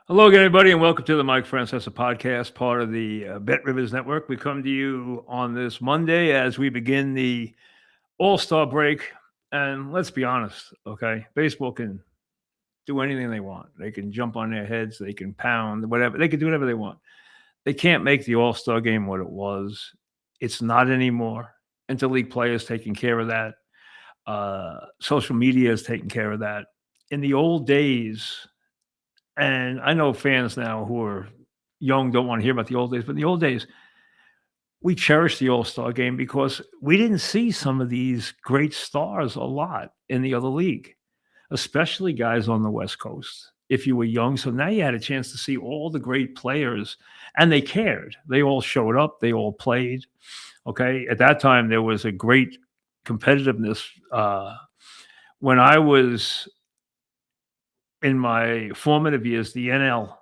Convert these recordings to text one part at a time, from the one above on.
Hello again, everybody, and welcome to the Mike Francesa podcast, part of the Bet Rivers Network. We come to you on this Monday as we begin the All-Star Break. And let's be honest, okay? Baseball can do anything they want. They can jump on their heads, they can pound, whatever. They can do whatever they want. They can't make the All-Star game what it was. It's not anymore. Interleague players taking care of that. Social media is taking care of that. In the old days, and I know fans now who are young don't want to hear about the old days, but in the old days, we cherished the All-Star game because we didn't see some of these great stars a lot in the other league, especially guys on the West Coast. If you were young, so now you had a chance to see all the great players, and they cared. They all showed up. They all played. Okay, at that time there was a great competitiveness. When I was in my formative years, the NL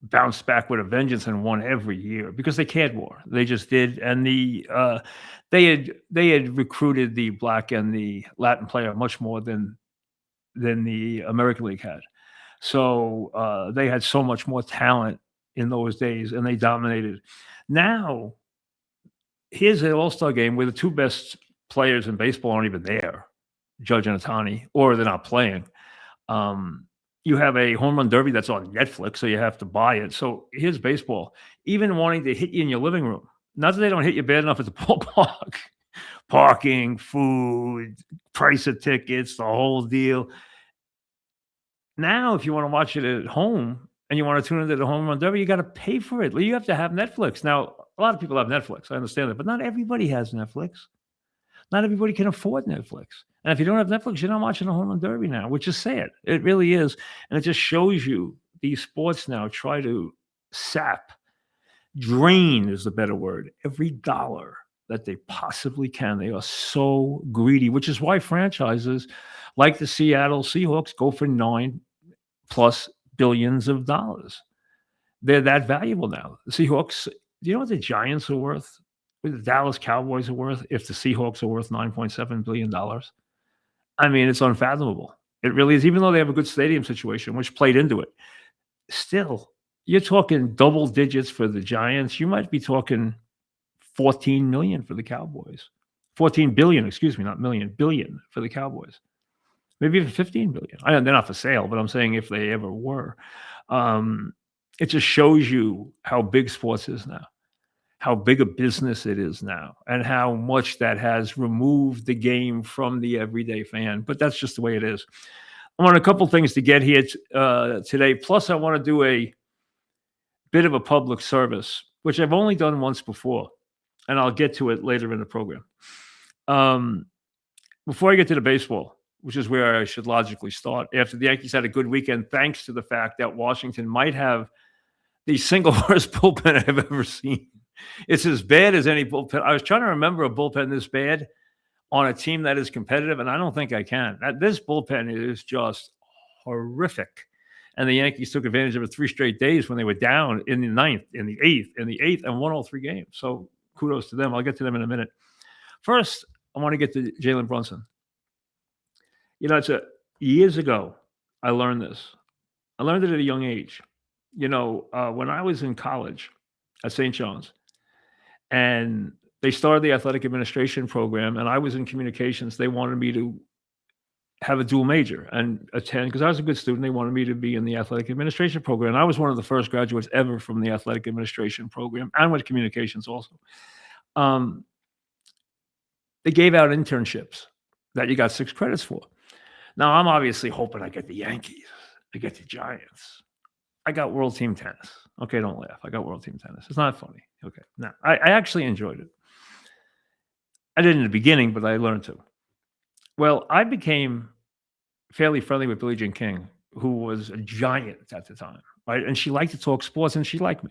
bounced back with a vengeance and won every year because they cared more. They just did, and they had recruited the black and the Latin player much more than the American League had. So they had so much more talent in those days, and they dominated. Now, here's an All-Star game where the two best players in baseball aren't even there, Judge and Ohtani, or they're not playing. You have a home run derby that's on Netflix, so you have to buy it. So here's baseball. Even wanting to hit you in your living room, not that they don't hit you bad enough at the ballpark, parking, food, price of tickets, the whole deal. Now, if you want to watch it at home and you want to tune into the home run derby, you got to pay for it. You have to have Netflix. Now, a lot of people have Netflix. I understand that, but not everybody has Netflix. Not everybody can afford Netflix. And if you don't have Netflix, you're not watching the home run derby now, which is sad. It really is. And it just shows you these sports now try to drain is the better word, every dollar that they possibly can. They are so greedy, which is why franchises like the Seattle Seahawks go for $9+ billions of dollars. They're that valuable now. The Seahawks, do you know what the Giants are worth? What the Dallas Cowboys are worth if the Seahawks are worth $9.7 billion? I mean, it's unfathomable. It really is, even though they have a good stadium situation, which played into it. Still, you're talking double digits for the Giants. You might be talking 14 million for the Cowboys. 14 billion, excuse me, not million, billion for the Cowboys. Maybe even 15 billion. I know they're not for sale, but I'm saying if they ever were. It just shows you how big sports is now, how big a business it is now, and how much that has removed the game from the everyday fan. But that's just the way it is. I want a couple things to get here today. Plus, I want to do a bit of a public service, which I've only done once before, and I'll get to it later in the program. Before I get to the baseball, which is where I should logically start, after the Yankees had a good weekend, thanks to the fact that Washington might have the single worst bullpen I've ever seen. It's as bad as any bullpen. I was trying to remember a bullpen this bad on a team that is competitive, and I don't think I can. This bullpen is just horrific. And the Yankees took advantage of it 3 straight days when they were down in the 9th, in the 8th, and won all 3 games. So kudos to them. I'll get to them in a minute. First, I want to get to Jalen Brunson. You know, years ago, I learned this. I learned it at a young age. You know, when I was in college at St. John's, and they started the athletic administration program, and I was in communications. They wanted me to have a dual major and attend, because I was a good student. They wanted me to be in the athletic administration program. And I was one of the first graduates ever from the athletic administration program, and with communications also. They gave out internships that you got 6 credits for. Now, I'm obviously hoping I get the Yankees, I get the Giants. I got World Team Tennis. Okay, don't laugh. I got World Team Tennis. It's not funny. Okay, no, I actually enjoyed it. I did in the beginning, but I learned to. Well, I became fairly friendly with Billie Jean King, who was a giant at the time, right? And she liked to talk sports, and she liked me.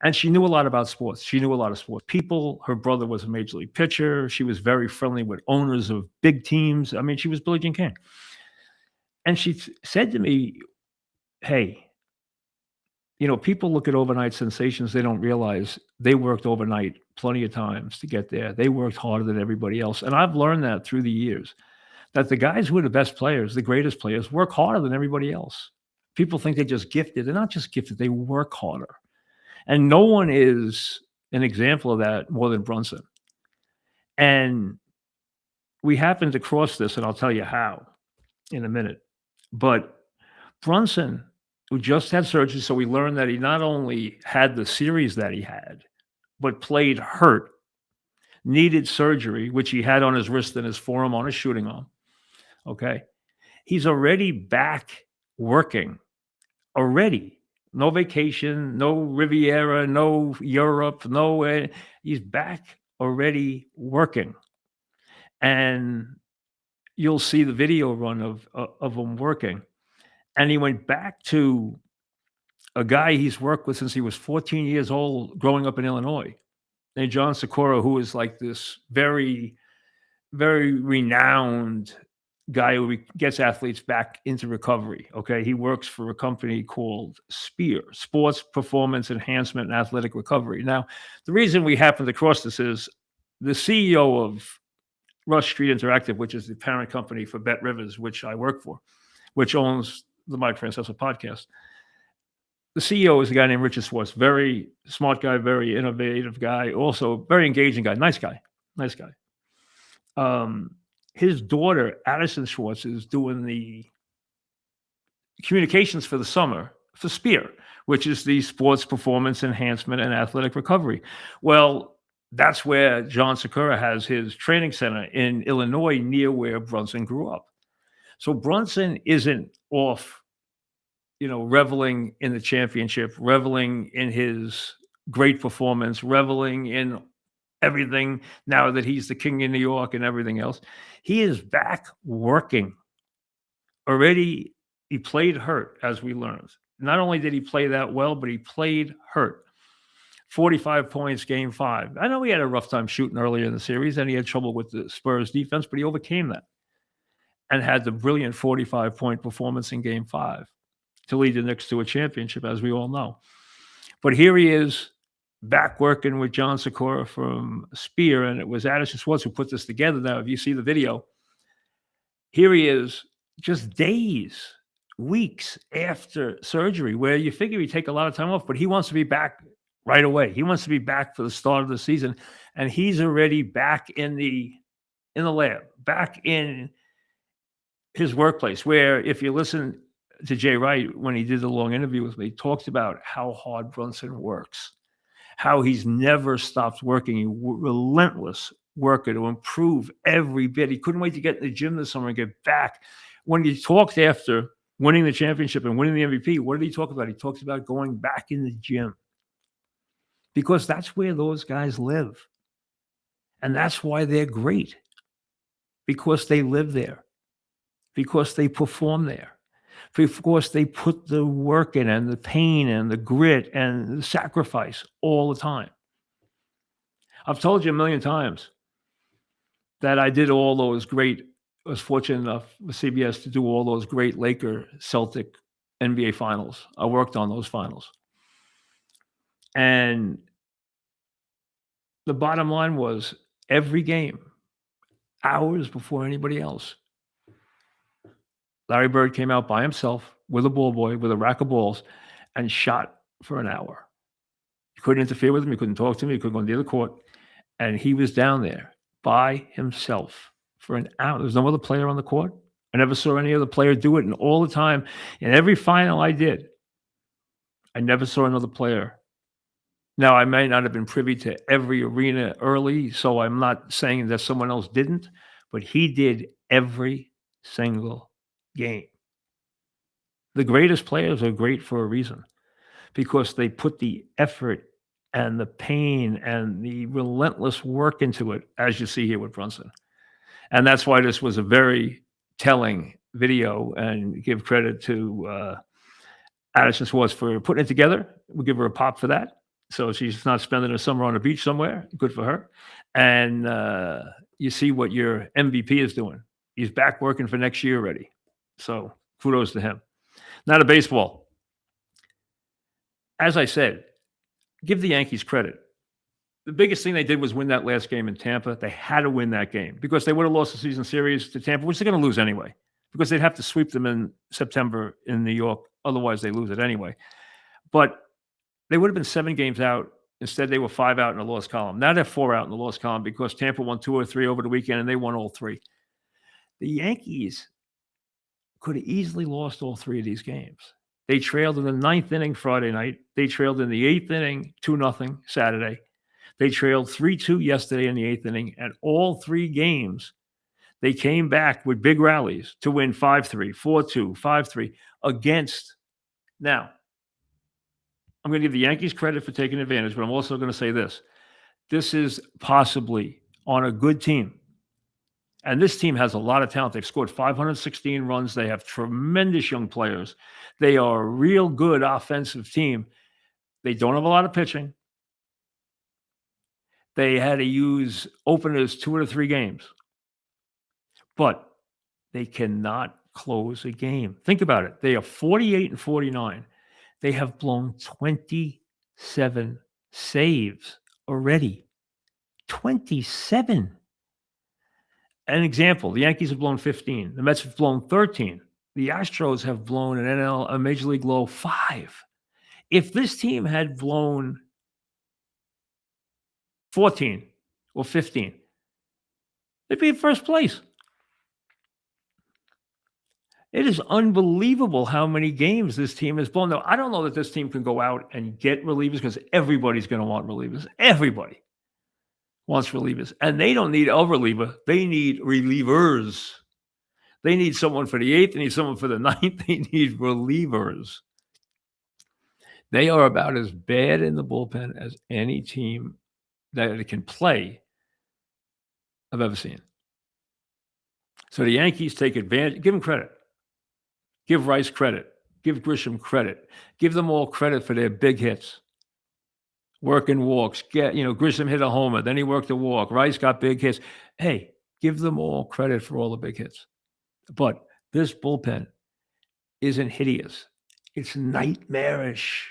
And she knew a lot about sports. She knew a lot of sports people. Her brother was a major league pitcher. She was very friendly with owners of big teams. I mean, she was Billie Jean King. And she said to me, hey, you know, people look at overnight sensations. They don't realize they worked overnight plenty of times to get there. They worked harder than everybody else. And I've learned that through the years, that the guys who are the best players, the greatest players, work harder than everybody else. People think they're just gifted. They're not just gifted. They work harder. And no one is an example of that more than Brunson. And we happened to cross this, and I'll tell you how in a minute. But Brunson, who just had surgery, so we learned that he not only had the series that he had, but played hurt, needed surgery, which he had on his wrist and his forearm on his shooting arm. Okay. He's already back working. Already. No vacation, no Riviera, no Europe, no. He's back already working. And you'll see the video run of him working. And he went back to a guy he's worked with since he was 14 years old, growing up in Illinois, named John Sikora, who is like this very, very renowned guy who gets athletes back into recovery. Okay. He works for a company called SPEAR, Sports Performance Enhancement and Athletic Recovery. Now, the reason we happen to cross this is the CEO of Rush Street Interactive, which is the parent company for Bet Rivers, which I work for, which owns the Mike Francesa podcast. The CEO is a guy named Richard Schwartz, very smart guy, very innovative guy, also very engaging guy, nice guy. His daughter, Addison Schwartz, is doing the communications for the summer for SPEAR, which is the Sports Performance Enhancement and Athletic Recovery. Well, that's where John Sikora has his training center in Illinois, near where Brunson grew up. So Brunson isn't off, reveling in the championship, reveling in his great performance, reveling in everything now that he's the king in New York and everything else. He is back working. Already, he played hurt, as we learned. Not only did he play that well, but he played hurt. 45 points, game 5. I know he had a rough time shooting earlier in the series, and he had trouble with the Spurs defense, but he overcame that and had the brilliant 45-point performance in game 5 to lead the Knicks to a championship, as we all know. But here he is, back working with John Sikora from SPEAR, and it was Addison Schwartz who put this together. Now, if you see the video, here he is just days, weeks after surgery, where you figure he'd take a lot of time off, but he wants to be back right away. He wants to be back for the start of the season, and he's already back in the lab, back in his workplace, where if you listen to Jay Wright, when he did the long interview with me, he talked about how hard Brunson works, how he's never stopped working. He relentless worker to improve every bit. He couldn't wait to get in the gym this summer and get back. When he talked after winning the championship and winning the MVP, what did he talk about? He talks about going back in the gym, because that's where those guys live. And that's why they're great, because they live there, because they perform there. Of course, they put the work in and the pain and the grit and the sacrifice all the time. I've told you a million times that I did all those great, I was fortunate enough with CBS to do all those great Laker Celtic NBA finals. I worked on those finals. And the bottom line was every game, hours before anybody else, Larry Bird came out by himself with a ball boy, with a rack of balls, and shot for an hour. You couldn't interfere with him. You couldn't talk to him. You couldn't go into the other court. And he was down there by himself for an hour. There was no other player on the court. I never saw any other player do it. And all the time, in every final I did, I never saw another player. Now, I may not have been privy to every arena early, so I'm not saying that someone else didn't, but he did every single game. The greatest players are great for a reason, because they put the effort and the pain and the relentless work into it, as you see here with Brunson. And that's why this was a very telling video, and give credit to Addison Schwartz for putting it together. We'll give her a pop for that. So she's not spending a summer on a beach somewhere. Good for her. And you see what your MVP is doing. He's back working for next year already. So kudos to him. Now to baseball. As I said, give the Yankees credit. The biggest thing they did was win that last game in Tampa. They had to win that game, because they would have lost the season series to Tampa, which they're going to lose anyway. because they'd have to sweep them in September in New York. Otherwise, they lose it anyway. But they would have been 7 games out. Instead, they were 5 out in the loss column. Now they're 4 out in the loss column because Tampa won 2 or 3 over the weekend, and they won all 3. The Yankees could have easily lost all 3 of these games. They trailed in the 9th inning Friday night. They trailed in the 8th inning 2-0 Saturday. They trailed 3-2 yesterday in the 8th inning. And all 3 games, they came back with big rallies to win 5-3, 4-2, 5-3 against. Now, I'm going to give the Yankees credit for taking advantage, but I'm also going to say this. This is possibly on a good team. And this team has a lot of talent. They've scored 516 runs. They have tremendous young players. They are a real good offensive team. They don't have a lot of pitching. They had to use openers 2 or 3 games. But they cannot close a game. Think about it. They are 48 and 49. They have blown 27 saves already. 27. An example, the Yankees have blown 15. The Mets have blown 13. The Astros have blown a Major League low 5. If this team had blown 14 or 15, they'd be in first place. It is unbelievable how many games this team has blown. Now, I don't know that this team can go out and get relievers because everybody's going to want relievers. Everybody wants relievers. And they don't need a reliever. They need relievers. They need someone for the 8th. They need someone for the 9th. They need relievers. They are about as bad in the bullpen as any team that it can play I've ever seen. So the Yankees take advantage. Give them credit. Give Rice credit. Give Grisham credit. Give them all credit for their big hits. Working walks. Grisham hit a homer. Then he worked a walk. Rice got big hits. Hey, give them all credit for all the big hits. But this bullpen isn't hideous. It's nightmarish.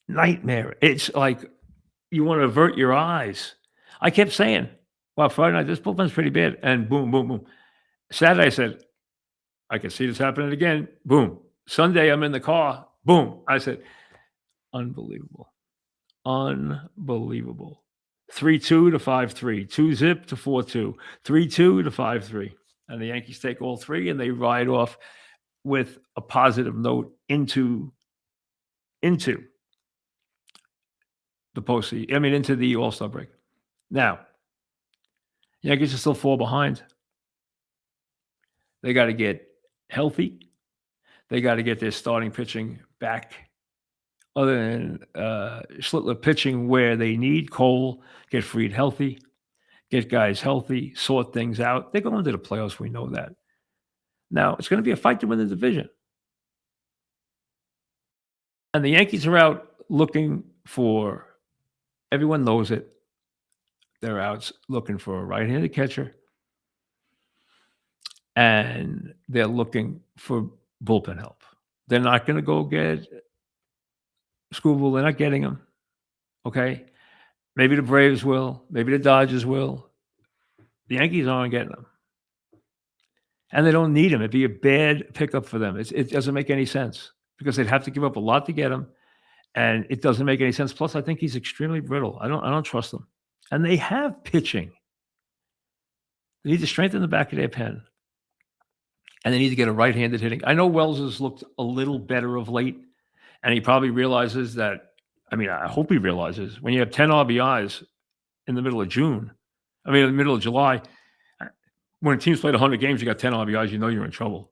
Nightmare. It's like you want to avert your eyes. I kept saying, well, Friday night, this bullpen's pretty bad. And boom, boom, boom. Saturday, I said, I can see this happening again. Boom. Sunday, I'm in the car. Boom. I said, unbelievable. Unbelievable. 3-2 to 5-3. 2-zip to 4-2. 3-2 to 5-3. And the Yankees take all 3 and they ride off with a positive note into the postseason. I mean, into the All-Star break. Now, Yankees are still 4 behind. They got to get healthy. They got to get their starting pitching back. Other than Schlittler pitching where they need Cole, get Fried healthy, get guys healthy, sort things out. They're going to the playoffs. We know that. Now, it's going to be a fight to win the division. And the Yankees are out looking for, everyone knows it, they're out looking for a right-handed catcher. And they're looking for bullpen help. They're not going to go get Scooble. They're not getting him. Okay? Maybe the Braves will. Maybe the Dodgers will. The Yankees aren't getting them. And they don't need him. It'd be a bad pickup for them. It doesn't make any sense because they'd have to give up a lot to get him. And it doesn't make any sense. Plus, I think he's extremely brittle. I don't trust him. And they have pitching. They need to strengthen the back of their pen. And they need to get a right-handed hitting. I know Wells has looked a little better of late, and he probably realizes that, I hope he realizes, when you have 10 RBIs in the middle of in the middle of July, when teams played 100 games, you got 10 RBIs, you know you're in trouble.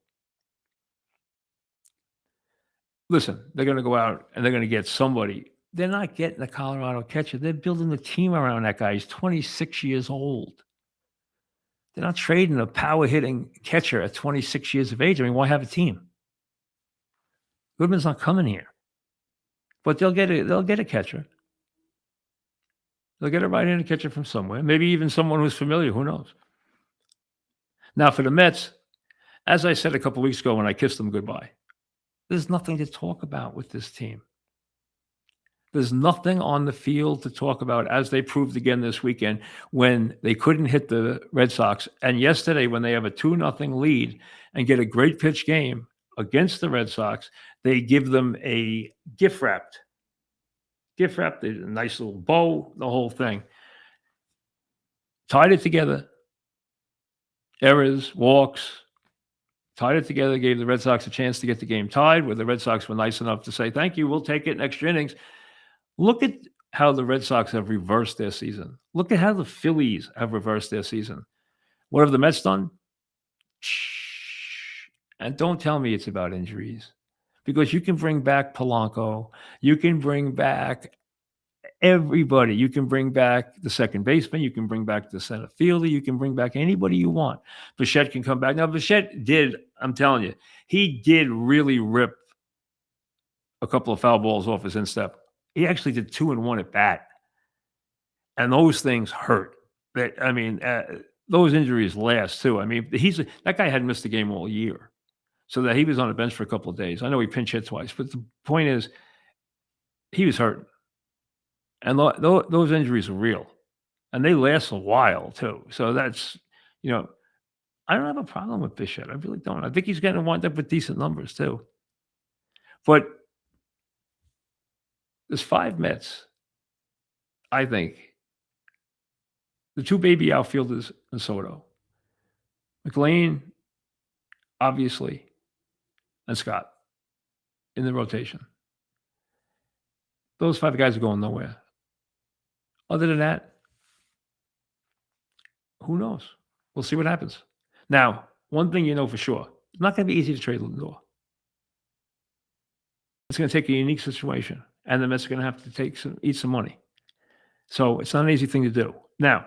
Listen, they're going to go out and they're going to get somebody. They're not getting a Colorado catcher. They're building a team around that guy. He's 26 years old. They're not trading a power-hitting catcher at 26 years of age. Why have a team? Goodman's not coming here. But they'll get a catcher. They'll get a right-handed catcher from somewhere. Maybe even someone who's familiar. Who knows? Now, for the Mets, as I said a couple weeks ago when I kissed them goodbye, there's nothing to talk about with this team. There's nothing on the field to talk about, as they proved again this weekend when they couldn't hit the Red Sox. And yesterday, when they have a 2-0 lead and get a great pitch game against the Red Sox, they give them a gift wrapped, a nice little bow, the whole thing. Tied it together. Errors, walks, tied it together, gave the Red Sox a chance to get the game tied, where the Red Sox were nice enough to say, thank you, we'll take it in extra innings. Look at how the Red Sox have reversed their season. Look at how the Phillies have reversed their season. What have the Mets done? And don't tell me it's about injuries, because you can bring back Polanco. You can bring back everybody. You can bring back the second baseman. You can bring back the center fielder. You can bring back anybody you want. Bichette can come back. Now, Bichette did, I'm telling you, he did really rip a couple of foul balls off his instep. He actually did 2 and 1 at bat. And those things hurt. Those injuries last too. I mean, that guy hadn't missed a game all year. So that he was on the bench for a couple of days. I know he pinch hit twice, but the point is, he was hurt. And those injuries are real. And they last a while too. So that's, I don't have a problem with Bichette. I really don't. I think he's going to wind up with decent numbers too. But there's 5 Mets, I think. The 2 baby outfielders in Soto. McLean, obviously, and Scott in the rotation. Those 5 guys are going nowhere. Other than that, who knows? We'll see what happens. Now, one thing you know for sure, it's not going to be easy to trade Lindor. It's going to take a unique situation, and the Mets are going to have to eat some money. So it's not an easy thing to do. Now,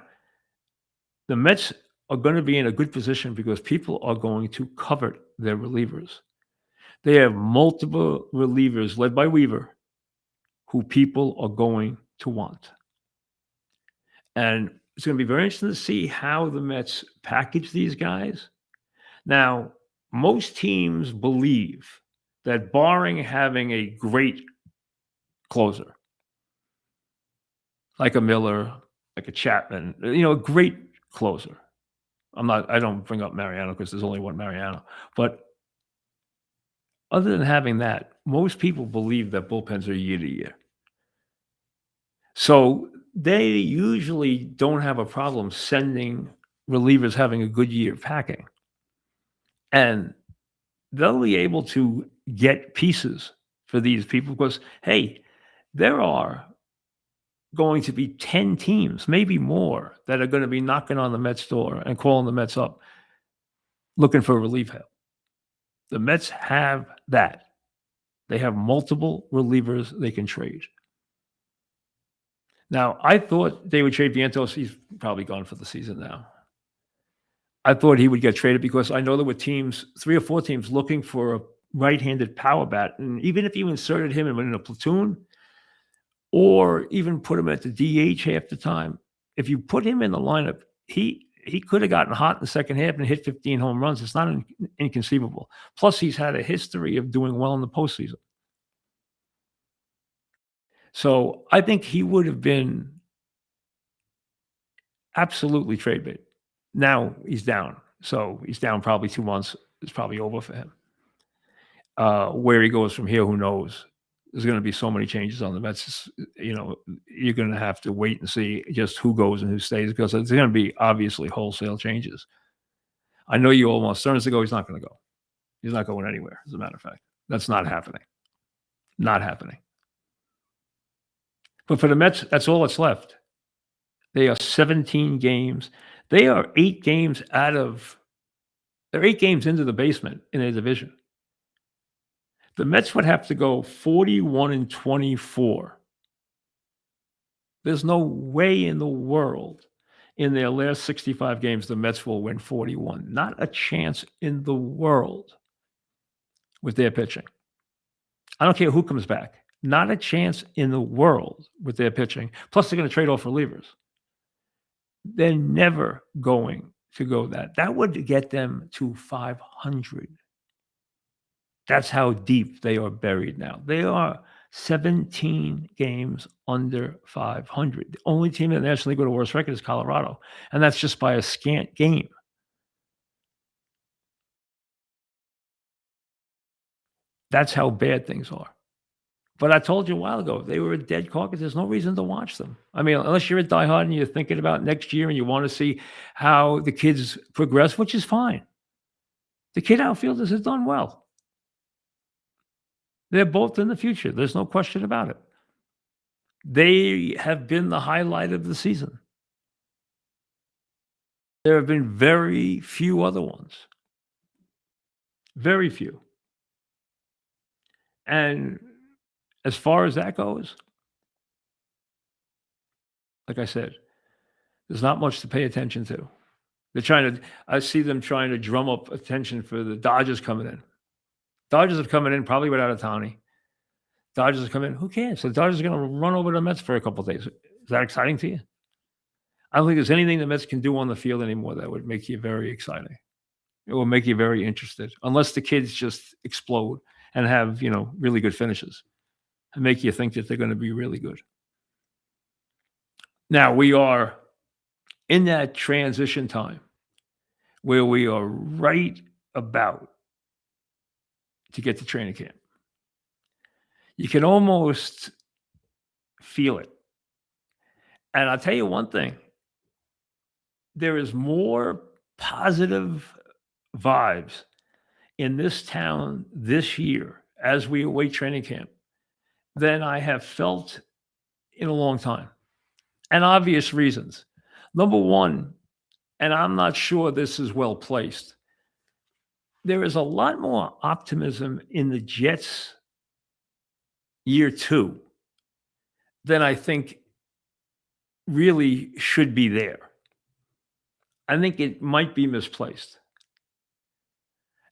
the Mets are going to be in a good position because people are going to covet their relievers. They have multiple relievers led by Weaver who people are going to want. And it's going to be very interesting to see how the Mets package these guys. Now, most teams believe that barring having a great closer, like a Miller, like a Chapman, a great closer. I don't bring up Mariano because there's only one Mariano. But other than having that, most people believe that bullpens are year to year. So they usually don't have a problem sending relievers having a good year packing. And they'll be able to get pieces for these people because, hey, there are going to be 10 teams, maybe more, that are going to be knocking on the Mets door and calling the Mets up looking for relief help. The Mets have that. They have multiple relievers they can trade. Now, I thought they would trade Vientos. He's probably gone for the season now. I thought he would get traded because I know there were 3 or 4 teams looking for a right-handed power bat. And even if you inserted him in a platoon or even put him at the DH half the time, if you put him in the lineup, he could have gotten hot in the second half and hit 15 home runs. It's not inconceivable. Plus, he's had a history of doing well in the postseason. So I think he would have been absolutely trade bait. Now he's down. So he's down probably 2 months. It's probably over for him. Where he goes from here, who knows? There's going to be so many changes on the Mets. You're going to have to wait and see just who goes and who stays because there's going to be obviously wholesale changes. I know you all want Stearns to go. He's not going to go. He's not going anywhere, as a matter of fact. That's not happening. Not happening. But for the Mets, that's all that's left. They are 17 games. They are 8 games they're 8 games into the basement in their division. The Mets would have to go 41-24. There's no way in the world in their last 65 games the Mets will win 41. Not a chance in the world with their pitching. I don't care who comes back. Not a chance in the world with their pitching. Plus, they're going to trade off relievers. They're never going to go that. That would get them to 500. That's how deep they are buried now. They are 17 games under 500. The only team in the National League with a worse record is Colorado, and that's just by a scant game. That's how bad things are. But I told you a while ago, if they were a dead carcass, there's no reason to watch them. I mean, unless you're a diehard and you're thinking about next year and you want to see how the kids progress, which is fine. The kid outfielders have done well. They're both in the future. There's no question about it. They have been the highlight of the season. There have been very few other ones. Very few. And as far as that goes, like I said, there's not much to pay attention to. I see them trying to drum up attention for the Dodgers coming in. Dodgers are coming in probably without Ohtani. Dodgers are coming in. Who cares? The Dodgers are going to run over the Mets for a couple of days. Is that exciting to you? I don't think there's anything the Mets can do on the field anymore that would make you very exciting. It will make you very interested, unless the kids just explode and have, really good finishes and make you think that they're going to be really good. Now, we are in that transition time where we are right about to get to training camp. You can almost feel it. And I'll tell you one thing. There is more positive vibes in this town this year as we await training camp than I have felt in a long time. And obvious reasons. Number one, and I'm not sure this is well placed, there is a lot more optimism in the Jets year 2 than I think really should be there. I think it might be misplaced.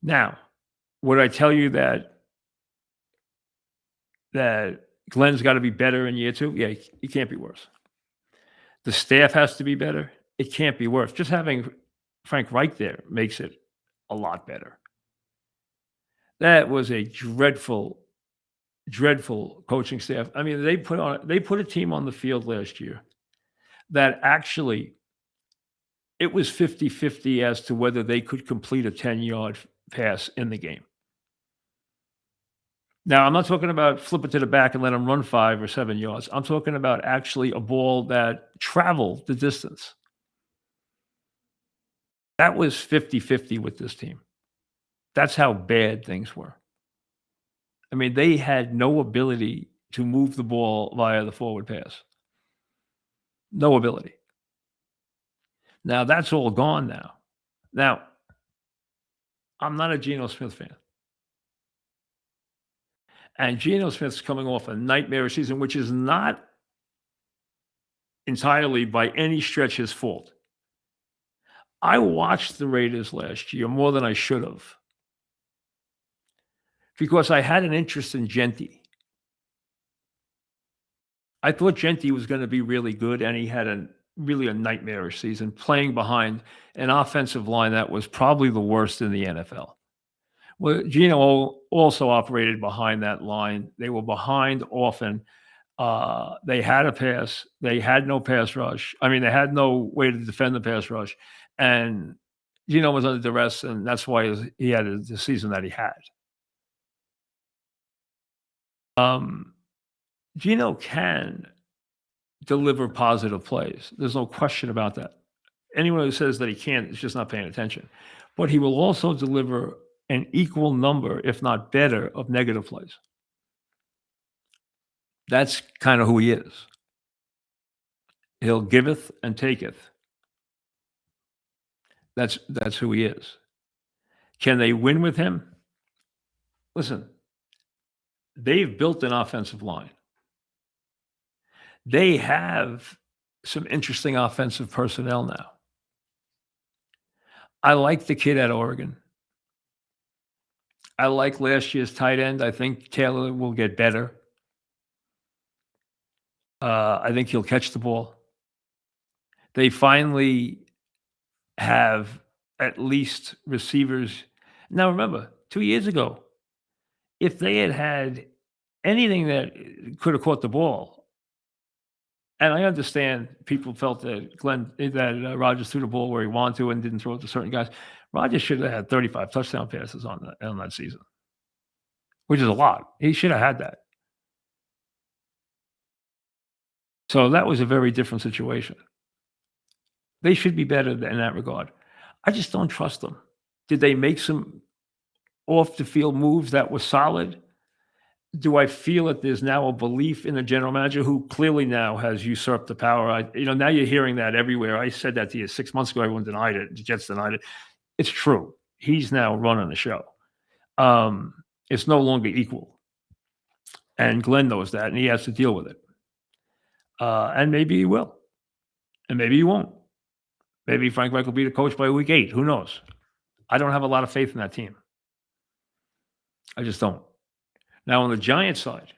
Now, would I tell you that Glenn's got to be better in year 2? Yeah, he can't be worse. The staff has to be better. It can't be worse. Just having Frank Reich there makes it a lot better. That was a dreadful coaching staff. I mean, they put a team on the field last year that actually it was 50-50 as to whether they could complete a 10-yard pass in the game. Now, I'm not talking about flip it to the back and let them run 5 or 7 yards. I'm talking about actually a ball that traveled the distance. That was 50-50 with this team. That's how bad things were. I mean, they had no ability to move the ball via the forward pass. No ability. Now, that's all gone now. Now, I'm not a Geno Smith fan. And Geno Smith's coming off a nightmarish season, which is not entirely by any stretch his fault. I watched the Raiders last year more than I should have because I had an interest in Genti. I thought Genti was going to be really good, and he had really a nightmarish season playing behind an offensive line that was probably the worst in the NFL. Well, Geno also operated behind that line. They were behind often. They had a pass. They had no pass rush. I mean, they had no way to defend the pass rush. And Geno was under duress, and that's why he had the season that he had. Geno can deliver positive plays. There's no question about that. Anyone who says that he can't is just not paying attention. But he will also deliver an equal number, if not better, of negative plays. That's kind of who he is. He'll giveth and taketh. That's who he is. Can they win with him? Listen, they've built an offensive line. They have some interesting offensive personnel now. I like the kid at Oregon. I like last year's tight end. I think Taylor will get better. I think he'll catch the ball. They finally have at least receivers. Now, remember, 2 years ago, if they had anything that could have caught the ball. And I understand people felt that Rodgers threw the ball where he wanted to and didn't throw it to certain guys. Rodgers should have had 35 touchdown passes on that season, which is a lot. He should have had that. So that was a very different situation. They should be better in that regard. I just don't trust them. Did they make some off the field moves that were solid? Do I feel that there's now a belief in the general manager who clearly now has usurped the power? Now you're hearing that everywhere. I said that to you 6 months ago. Everyone denied it. The Jets denied it. It's true. He's now running the show. It's no longer equal. And Glenn knows that, and he has to deal with it. And maybe he will. And maybe he won't. Maybe Frank Reich will be the coach by week 8. Who knows? I don't have a lot of faith in that team. I just don't. Now, on the Giants side,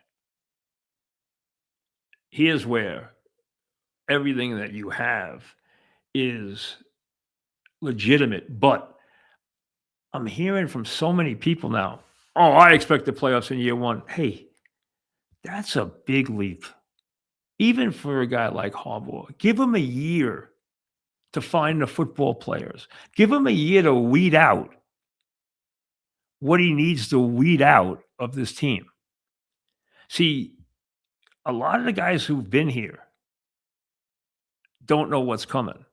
here's where everything that you have is legitimate. But I'm hearing from so many people now, oh, I expect the playoffs in year 1. Hey, that's a big leap. Even for a guy like Harbaugh, give him a year to find the football players. Give him a year to weed out what he needs to weed out of this team. See, a lot of the guys who've been here don't know what's coming.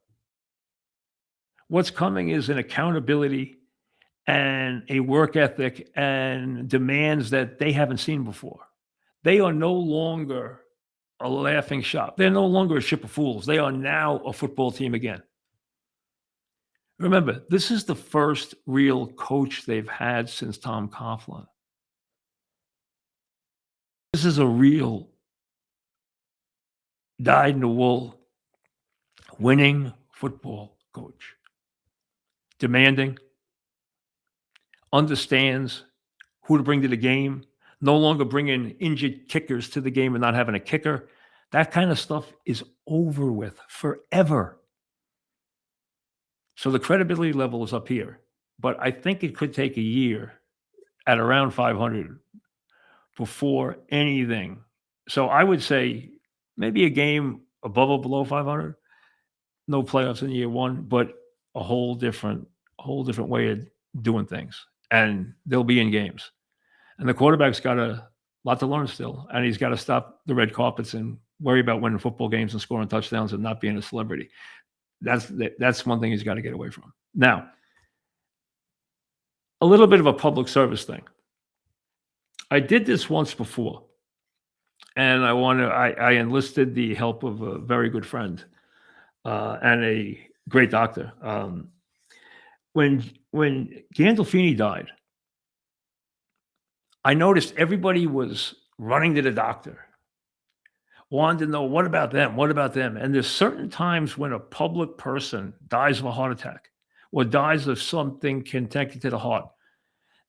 What's coming is an accountability and a work ethic and demands that they haven't seen before. They are no longer a laughing shop. They're no longer a ship of fools. They are now a football team again. Remember, this is the first real coach they've had since Tom Coughlin. This is a real dyed-in-the-wool winning football coach. Demanding, understands who to bring to the game, no longer bringing injured kickers to the game and not having a kicker. That kind of stuff is over with forever. So the credibility level is up here. But I think it could take a year at around 500 before anything. So I would say maybe a game above or below 500. No playoffs in year 1, but a whole different way of doing things. And they'll be in games. And the quarterback's got a lot to learn still. And he's got to stop the red carpets and worry about winning football games and scoring touchdowns and not being a celebrity. That's one thing he's got to get away from. Now, a little bit of a public service thing. I did this once before, and I enlisted the help of a very good friend and a great doctor. When Gandolfini died, I noticed everybody was running to the doctor, wanted to know, what about them? What about them? And there's certain times when a public person dies of a heart attack or dies of something connected to the heart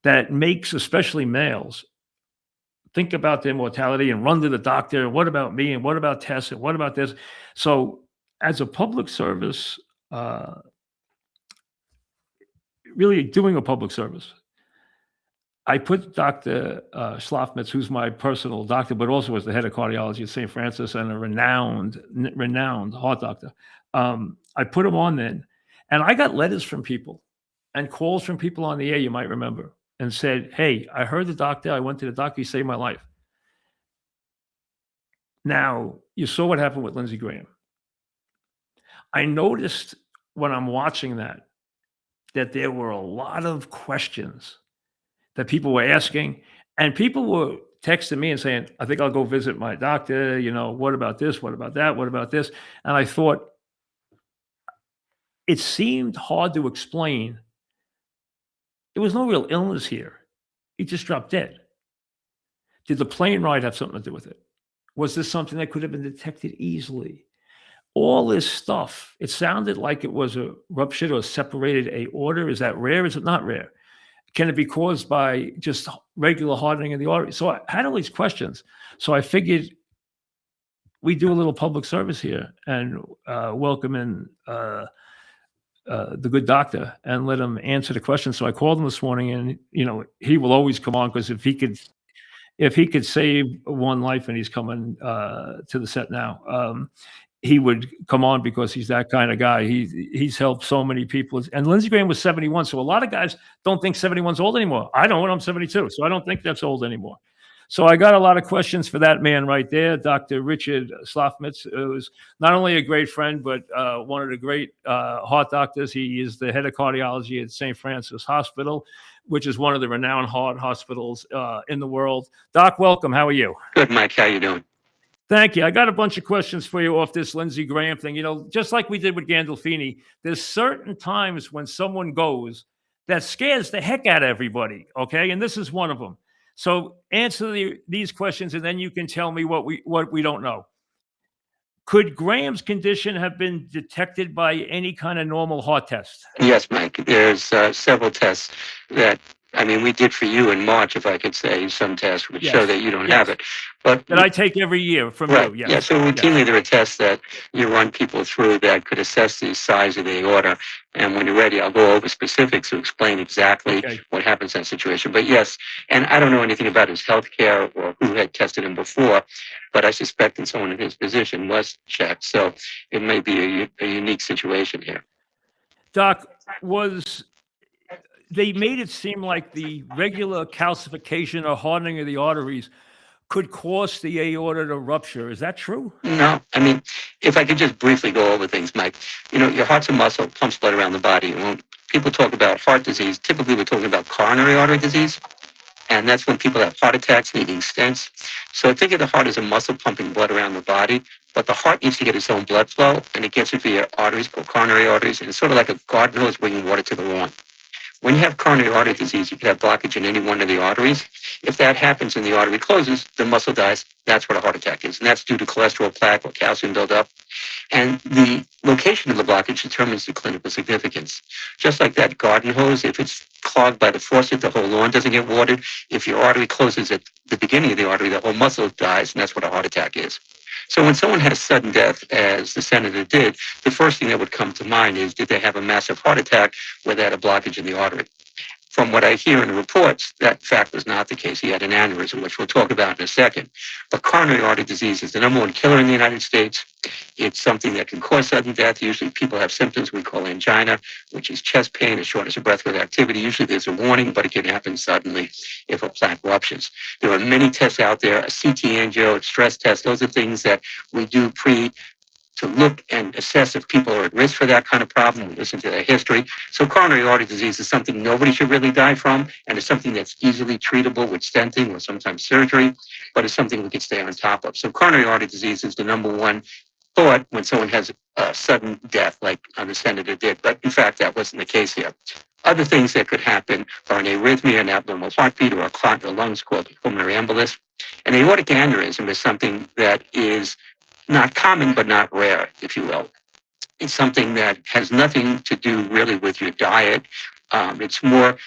that makes, especially males, think about their mortality and run to the doctor. What about me? And what about tests? And what about this? So as a public service, really doing a public service, I put Dr. Shlofmitz, who's my personal doctor, but also was the head of cardiology at St. Francis and a renowned heart doctor. I put him on then, and I got letters from people and calls from people on the air, you might remember, and said, hey, I heard the doctor. I went to the doctor. He saved my life. Now, you saw what happened with Lindsey Graham. I noticed when I'm watching that there were a lot of questions that people were asking, and people were texting me and saying, I think I'll go visit my doctor. What about this? What about that? What about this? And I thought, it seemed hard to explain. There was no real illness here. He just dropped dead. Did the plane ride have something to do with it? Was this something that could have been detected easily? All this stuff, it sounded like it was a ruptured or separated aorta. Is that rare? Is it not rare? Can it be caused by just regular hardening of the artery? So I had all these questions. So I figured we do a little public service here and welcome in the good doctor and let him answer the questions. So I called him this morning, and he will always come on, because if he could if he could save one life, and he's coming to the set now, he would come on because he's that kind of guy. He's helped so many people. And Lindsey Graham was 71, so a lot of guys don't think 71's old anymore. I don't. I'm 72, so I don't think that's old anymore. So I got a lot of questions for that man right there, Dr. Richard Shlofmitz, who's not only a great friend, but one of the great heart doctors. He is the head of cardiology at St. Francis Hospital, which is one of the renowned heart hospitals in the world. Doc, welcome. How are you? Good, Mike. How you doing? Thank you. I got a bunch of questions for you off this Lindsey Graham thing. You know, just like we did with Gandolfini, there's certain times when someone goes that scares the heck out of everybody, okay? And this is one of them. So answer these questions, and then you can tell me what we don't know. Could Graham's condition have been detected by any kind of normal heart test? Yes, Mike. There's several tests that, I mean, we did for you in March, if I could say, some tests which show that you don't have it. But that I take every year from you. Yes. Yeah, so routinely there are tests that you run people through that could assess the size of the aorta. And when you're ready, I'll go over specifics to explain exactly what happens in that situation. But yes, and I don't know anything about his health care or who had tested him before, but I suspect that someone in his position was checked. So it may be a unique situation here. Doc, they made it seem like the regular calcification or hardening of the arteries could cause the aorta to rupture. Is that true? No. I mean, if I could just briefly go over things, Mike. You know, your heart's a muscle, pumps blood around the body. When people talk about heart disease, typically we're talking about coronary artery disease. And that's when people have heart attacks needing stents. So think of the heart as a muscle pumping blood around the body, but the heart needs to get its own blood flow, and it gets it via arteries called coronary arteries. And it's sort of like a garden hose bringing water to the lawn. When you have coronary artery disease, you can have blockage in any one of the arteries. If that happens and the artery closes, the muscle dies. That's what a heart attack is. And that's due to cholesterol plaque or calcium buildup. And the location of the blockage determines the clinical significance. Just like that garden hose, if it's clogged by the faucet, the whole lawn doesn't get watered. If your artery closes at the beginning of the artery, the whole muscle dies, and that's what a heart attack is. So when someone has sudden death, as the senator did, the first thing that would come to mind is, did they have a massive heart attack where they had a blockage in the artery? From what I hear in the reports, that fact was not the case. He had an aneurysm, which we'll talk about in a second. But coronary artery disease is the #1 killer in the United States. It's something that can cause sudden death. Usually people have symptoms we call angina, which is chest pain and shortness of breath with activity. Usually there's a warning, but it can happen suddenly if a plaque ruptures. There are many tests out there, a CT angio, a stress test. Those are things that we do to look and assess if people are at risk for that kind of problem. We listen to their history. So coronary artery disease is something nobody should really die from, and it's something that's easily treatable with stenting or sometimes surgery, but it's something we can stay on top of. So coronary artery disease is the #1 thought when someone has a sudden death, like the senator did. But in fact, that wasn't the case here. Other things that could happen are an arrhythmia, an abnormal heartbeat, or a clot in the lungs called pulmonary embolus. An aortic aneurysm is something that is not common, but not rare, if you will. It's something that has nothing to do really with your diet. It's more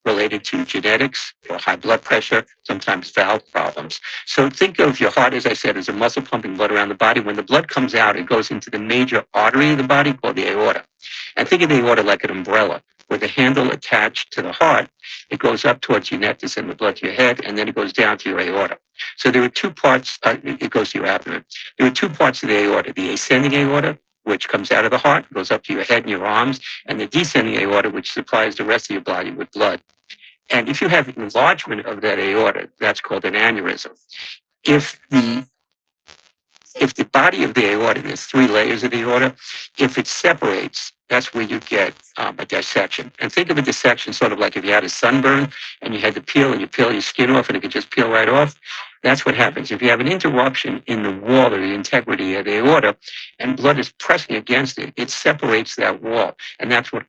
related to genetics or high blood pressure, sometimes valve problems. So think of your heart, as I said, as a muscle pumping blood around the body. When the blood comes out, it goes into the major artery of the body called the aorta. And think of the aorta like an umbrella, with the handle attached to the heart. It goes up towards your neck to send the blood to your head, and then it goes down to your aorta. So there are two parts, it goes to your abdomen. There are two parts of the aorta, the ascending aorta, which comes out of the heart, goes up to your head and your arms, and the descending aorta, which supplies the rest of your body with blood. And if you have enlargement of that aorta, that's called an aneurysm. If the body of the aorta, there's 3 layers of the aorta, if it separates, that's where you get a dissection. And think of a dissection sort of like if you had a sunburn and you had to peel and you peel your skin off and it could just peel right off. That's what happens. If you have an interruption in the wall or the integrity of the aorta and blood is pressing against it, it separates that wall. And that's what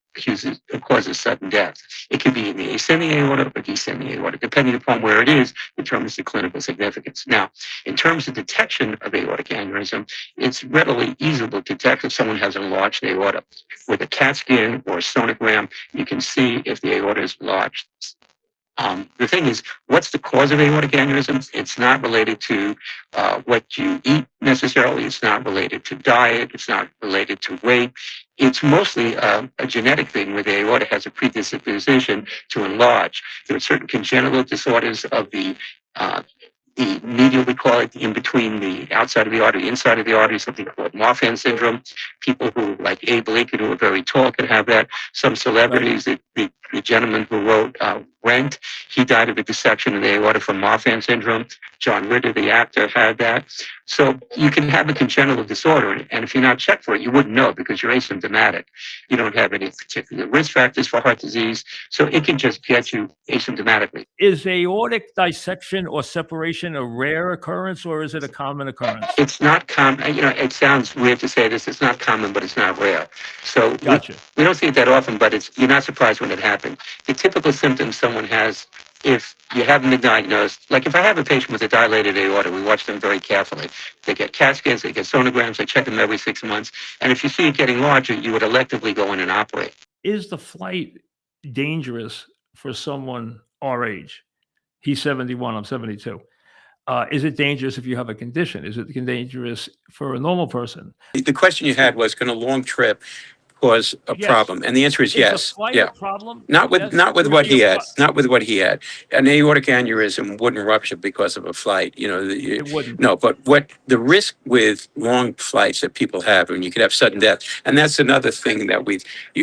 causes sudden death. It could be in the ascending aorta or descending aorta, depending upon where it is, determines the clinical significance. Now, in terms of detection of aortic aneurysm, it's readily easy to detect if someone has an enlarged aorta. With a CAT scan or a sonogram, you can see if the aorta is enlarged. The thing is, what's the cause of aortic aneurysm? It's not related to what you eat necessarily. It's not related to diet. It's not related to weight. It's mostly a genetic thing where the aorta has a predisposition to enlarge. There are certain congenital disorders of the the medial, we call it, in between the outside of the artery, inside of the artery, something called Marfan syndrome. People who, like Abe Lincoln, who are very tall, can have that. Some celebrities, the gentleman who wrote Rent, he died of a dissection of the aorta from Marfan syndrome. John Ritter, the actor, had that. So you can have a congenital disorder, and if you're not checked for it, you wouldn't know because you're asymptomatic. You don't have any particular risk factors for heart disease, so it can just get you asymptomatically. Is aortic dissection or separation a rare occurrence, or is it a common occurrence? It's not common. You know, it sounds weird to say this. It's not common, but it's not rare. So Gotcha. we don't see it that often, but you're not surprised when it happens. The typical symptoms someone has, if you haven't been diagnosed, like if I have a patient with a dilated aorta, we watch them very carefully. They get CAT scans, they get sonograms, they check them every 6 months. And if you see it getting larger, you would electively go in and operate. Is the flight dangerous for someone our age? He's 71, I'm 72. Is it dangerous if you have a condition? Is it dangerous for a normal person? The question you had was, can a long trip cause a Yes. problem? And the answer is Is yes. the flight Yeah. a problem? Not with Yes. what Would it he be a had. Not with what he had. An aortic aneurysm wouldn't rupture because of a flight. You know, It wouldn't. no. But what the risk with long flights that people have, and you could have sudden death, and that's another thing that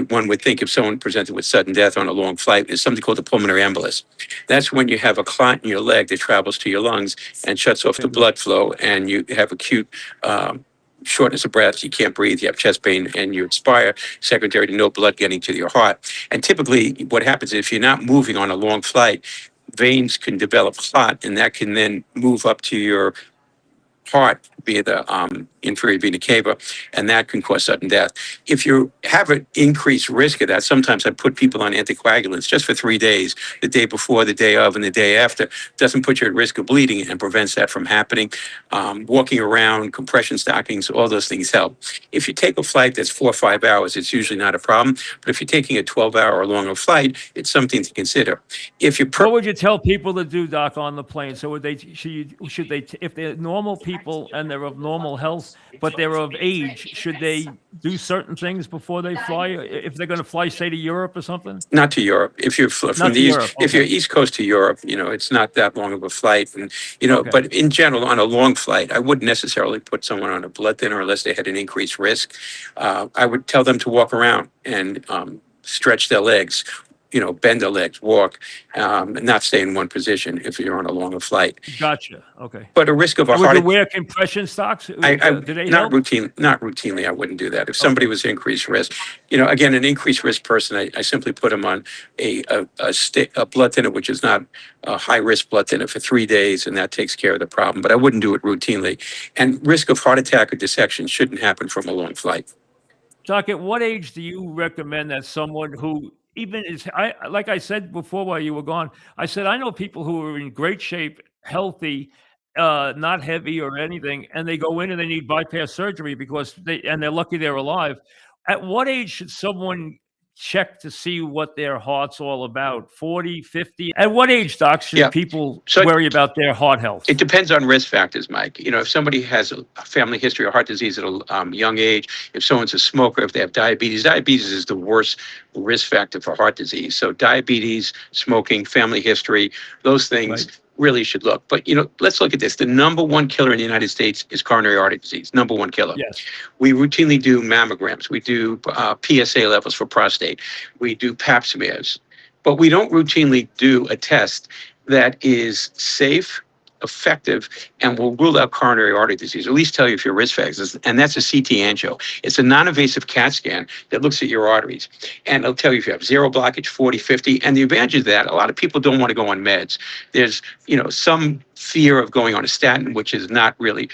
one would think if someone presented with sudden death on a long flight is something called a pulmonary embolus. That's when you have a clot in your leg that travels to your lungs and shuts off the blood flow, and you have acute shortness of breath, you can't breathe, you have chest pain, and you expire, secondary to no blood getting to your heart. And typically, what happens is if you're not moving on a long flight, veins can develop clot, and that can then move up to your heart via the inferior vena cava, and that can cause sudden death. If you have an increased risk of that, sometimes I put people on anticoagulants just for 3 days, the day before, the day of, and the day after. Doesn't put you at risk of bleeding and prevents that from happening. Walking around, compression stockings, all those things help. If you take a flight that's 4 or 5 hours, it's usually not a problem. But if you're taking a 12-hour or longer flight, it's something to consider. If you What would you tell people to do, Doc, on the plane? So should they, if they're normal people and they're of normal health, but they're of age, should they do certain things before they fly? If they're going to fly, say, to Europe or something? Not to Europe. If you're from Not the to east, Europe, if you're okay. East Coast to Europe, you know, it's not that long of a flight. And, you know, Okay. but in general, on a long flight, I wouldn't necessarily put someone on a blood thinner unless they had an increased risk. I would tell them to walk around and stretch their legs, you know, bend their legs, walk, and not stay in one position if you're on a longer flight. Gotcha. Okay. But a risk of a Would heart you attack. wear compression stocks? Do they Not help? routinely, I wouldn't do that. If somebody was increased risk, you know, again, an increased risk person, I simply put them on a blood thinner, which is not a high risk blood thinner for 3 days, and that takes care of the problem. But I wouldn't do it routinely. And risk of heart attack or dissection shouldn't happen from a long flight. Doc, at what age do you recommend that someone who even is, like I said before while you were gone, I said, I know people who are in great shape, healthy, not heavy or anything, and they go in and they need bypass surgery because they're lucky they're alive. At what age should someone check to see what their heart's all about? 40, 50? At what age, Doc, should Yeah. people So- worry about their heart health? It depends on risk factors, Mike. You know, if somebody has a family history of heart disease at a young age, if someone's a smoker, if they have diabetes is the worst risk factor for heart disease. So diabetes, smoking, family history, those things really should look. But, you know, let's look at this. The number one killer in the United States is coronary artery disease, number one killer. Yes. We routinely do mammograms. We do PSA levels for prostate. We do pap smears. But we don't routinely do a test that is safe, effective, and will rule out coronary artery disease, or at least tell you if your risk factors, and that's a CT angio. It's a non-invasive CAT scan that looks at your arteries, and it'll tell you if you have zero blockage, 40, 50, and the advantage of that, a lot of people don't want to go on meds. There's, you know, some fear of going on a statin, which is not really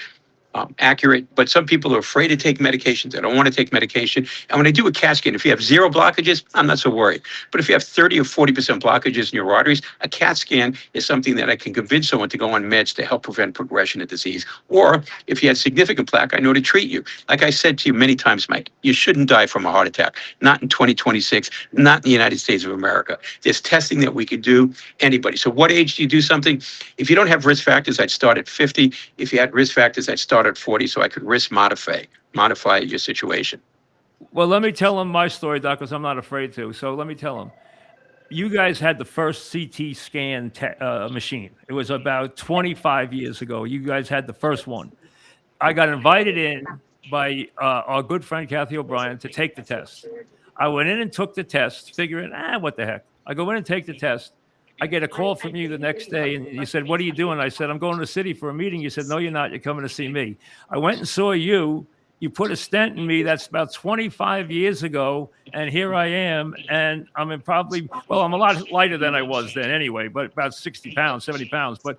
accurate, but some people are afraid to take medications. They don't want to take medication. And when I do a CAT scan, if you have zero blockages, I'm not so worried. But if you have 30 or 40% blockages in your arteries, a CAT scan is something that I can convince someone to go on meds to help prevent progression of disease. Or if you had significant plaque, I know to treat you. Like I said to you many times, Mike, you shouldn't die from a heart attack. Not in 2026, not in the United States of America. There's testing that we could do, anybody. So what age do you do something? If you don't have risk factors, I'd start at 50. If you had risk factors, I'd start at 40, so I could risk modify your situation. Well, let me tell him my story, Doc, because I'm not afraid to. So let me tell him. you guys had the first CT scan machine. It was about 25 years ago. You guys had the first one. I got invited in by our good friend Kathy O'Brien to take the test. I went in and took the test, figuring, what the heck? I go in and take the test. I get a call from you the next day, and you said, "What are you doing?" I said, "I'm going to the city for a meeting." You said, "No, you're not. You're coming to see me." I went and saw you. You put a stent in me. That's about 25 years ago, and here I am. And I'm in I'm a lot lighter than I was then anyway, but about 60 pounds, 70 pounds. But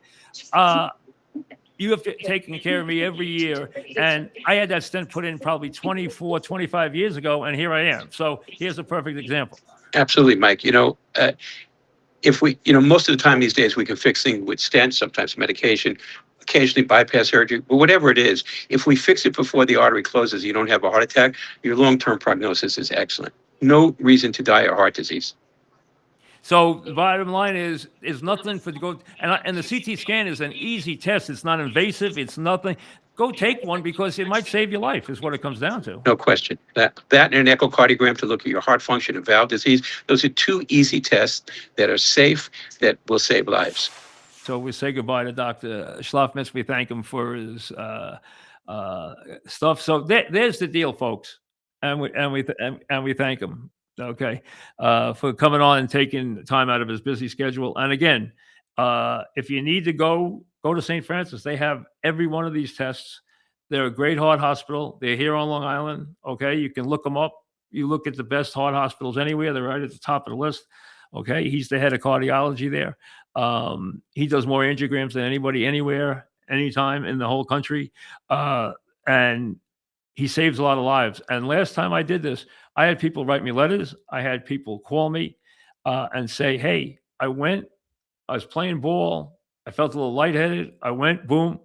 you have taken care of me every year. And I had that stent put in probably 24, 25 years ago, and here I am. So here's a perfect example. Absolutely, Mike. If we, most of the time these days we can fix things with stents, sometimes medication, occasionally bypass surgery, but whatever it is, if we fix it before the artery closes, you don't have a heart attack, your long-term prognosis is excellent. No reason to die of heart disease. So the bottom line is nothing for the go. And the CT scan is an easy test. It's not invasive. It's nothing. Go take one because it might save your life is what it comes down to. No question. That and an echocardiogram to look at your heart function and valve disease. Those are two easy tests that are safe, that will save lives. So we say goodbye to Dr. Shlofmitz. We thank him for his stuff. So there's the deal, folks. And we thank him. Okay, for coming on and taking time out of his busy schedule. And again, if you need to go to St. Francis. They have every one of these tests. They're a great heart hospital. They're here on Long Island. Okay, you can look them up. You look at the best heart hospitals anywhere. They're right at the top of the list. Okay, he's the head of cardiology there. He does more angiograms than anybody anywhere, anytime in the whole country. And he saves a lot of lives. And last time I did this, I had people write me letters. I had people call me and say, hey, I was playing ball. I felt a little lightheaded. I went, boom.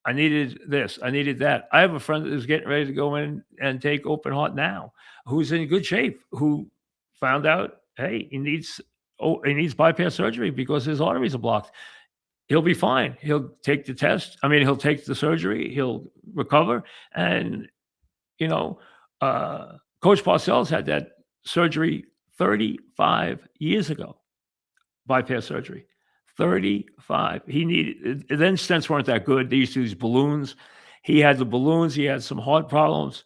I needed this. I needed that. I have a friend who's getting ready to go in and take open heart now, who's in good shape, who found out, hey, he needs bypass surgery because his arteries are blocked. He'll be fine. He'll take the test. He'll take the surgery. He'll recover. And, Coach Parcells had that surgery 35 years ago, bypass surgery. 35. Then stents weren't that good. They used to use balloons. He had the balloons. He had some heart problems.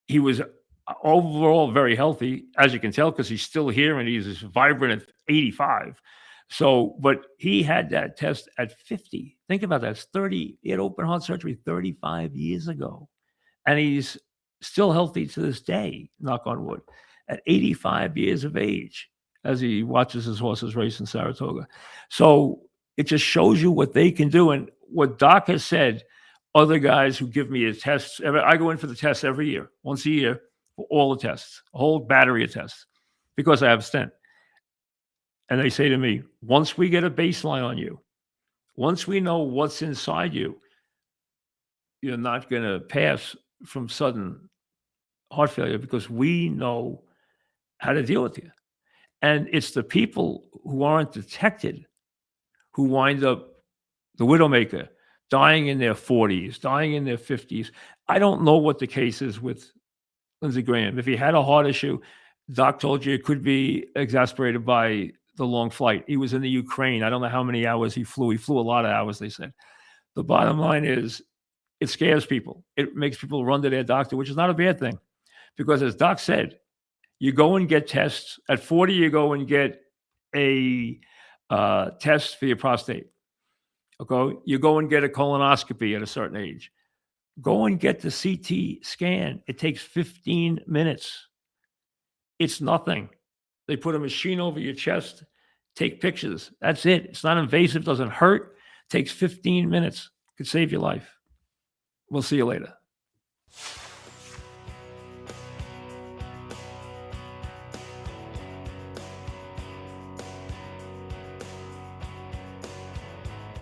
He was overall very healthy, as you can tell, because he's still here and he's vibrant at 85. So, but he had that test at 50. Think about that. It's 30. He had open heart surgery 35 years ago. And he's still healthy to this day, knock on wood, at 85 years of age, as he watches his horses race in Saratoga. So it just shows you what they can do. And what Doc has said, other guys who give me a test, I go in for the tests every year, once a year, for all the tests, a whole battery of tests, because I have a stent. And they say to me, once we get a baseline on you, once we know what's inside you, you're not going to pass from sudden heart failure because we know how to deal with you. And it's the people who aren't detected who wind up the widowmaker, dying in their 40s, dying in their 50s. I don't know what the case is with Lindsey Graham. If he had a heart issue, Doc told you it could be exacerbated by the long flight. He was in the Ukraine. I don't know how many hours he flew. He flew a lot of hours, they said. The bottom line is it scares people. It makes people run to their doctor, which is not a bad thing. Because as Doc said, you go and get tests. At 40, you go and get a test for your prostate. Okay, you go and get a colonoscopy at a certain age. Go and get the CT scan. It takes 15 minutes. It's nothing. They put a machine over your chest, take pictures. That's it. It's not invasive, doesn't hurt. Takes 15 minutes. Could save your life. We'll see you later.